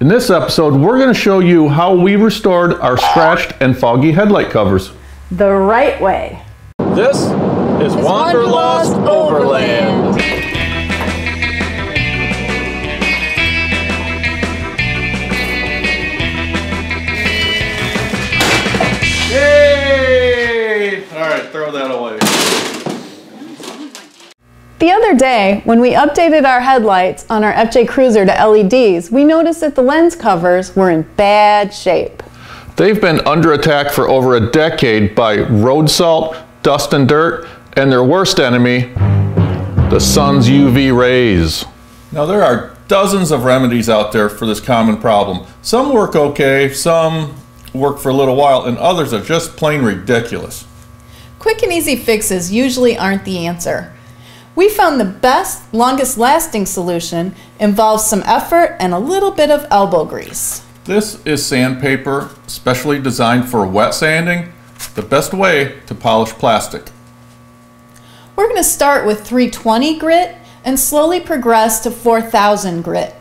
In this episode, we're going to show you how we restored our scratched and foggy headlight covers. The right way. This is Wanderlust Overland. Yay! All right, throw that away. The other day, when we updated our headlights on our FJ Cruiser to LEDs, we noticed that the lens covers were in bad shape. They've been under attack for over a decade by road salt, dust and dirt, and their worst enemy, the sun's UV rays. Now there are dozens of remedies out there for this common problem. Some work okay, some work for a little while, and others are just plain ridiculous. Quick and easy fixes usually aren't the answer. We found the best, longest lasting solution involves some effort and a little bit of elbow grease. This is sandpaper specially designed for wet sanding, the best way to polish plastic. We're going to start with 320 grit and slowly progress to 4000 grit.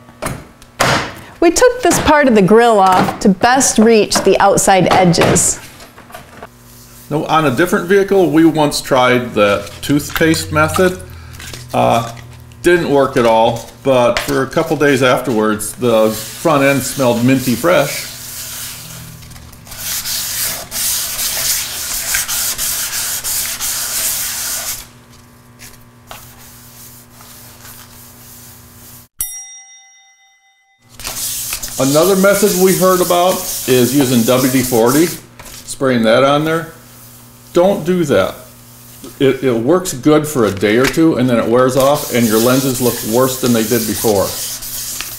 We took this part of the grill off to best reach the outside edges. Now, on a different vehicle, we once tried the toothpaste method. Didn't work at all, but for a couple days afterwards, the front end smelled minty fresh. Another method we heard about is using WD40, spraying that on there. Don't do that. It works good for a day or two and then it wears off and your lenses look worse than they did before.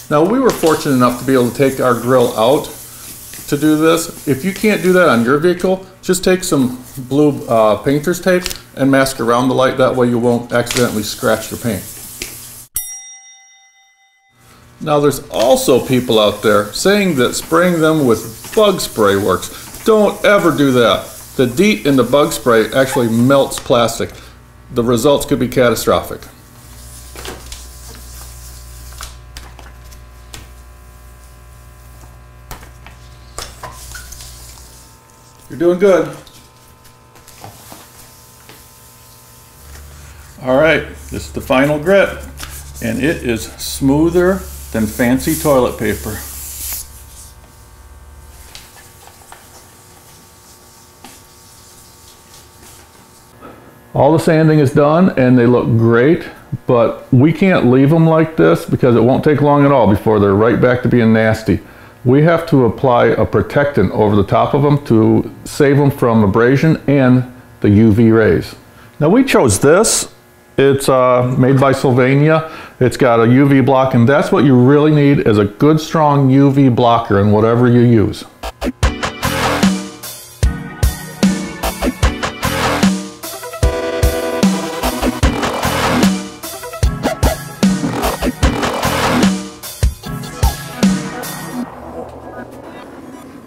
Now we were fortunate enough to be able to take our grill out to do this. If you can't do that on your vehicle, just take some blue painter's tape and mask around the light. That way you won't accidentally scratch your paint. Now there's also people out there saying that spraying them with bug spray works. Don't ever do that. The DEET in the bug spray actually melts plastic. The results could be catastrophic. You're doing good. All right, this is the final grit, and it is smoother than fancy toilet paper. All the sanding is done and they look great, but we can't leave them like this because it won't take long at all before they're right back to being nasty. We have to apply a protectant over the top of them to save them from abrasion and the UV rays. Now we chose this. It's made by Sylvania. It's got a UV block, and that's what you really need is a good strong UV blocker in whatever you use.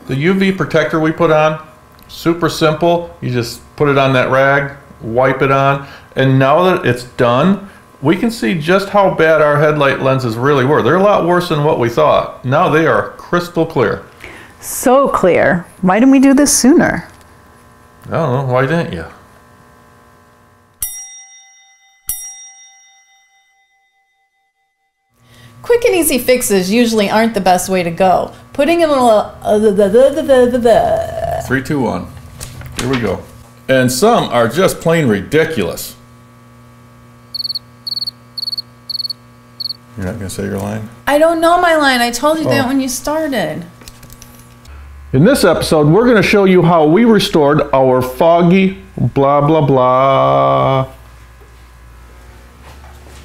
The UV protector we put on, super simple. You just put it on that rag, wipe it on, and now that it's done, we can see just how bad our headlight lenses really were. They're a lot worse than what we thought. Now they are crystal clear. So clear. Why didn't we do this sooner? I don't know, why didn't you? Quick and easy fixes usually aren't the best way to go. Putting in a little 3, 2, 1. Here we go. And some are just plain ridiculous. You're not going to say your line? I don't know my line. I told you that when you started. In this episode, we're going to show you how we restored our foggy blah blah blah.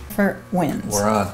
For wins. We're on.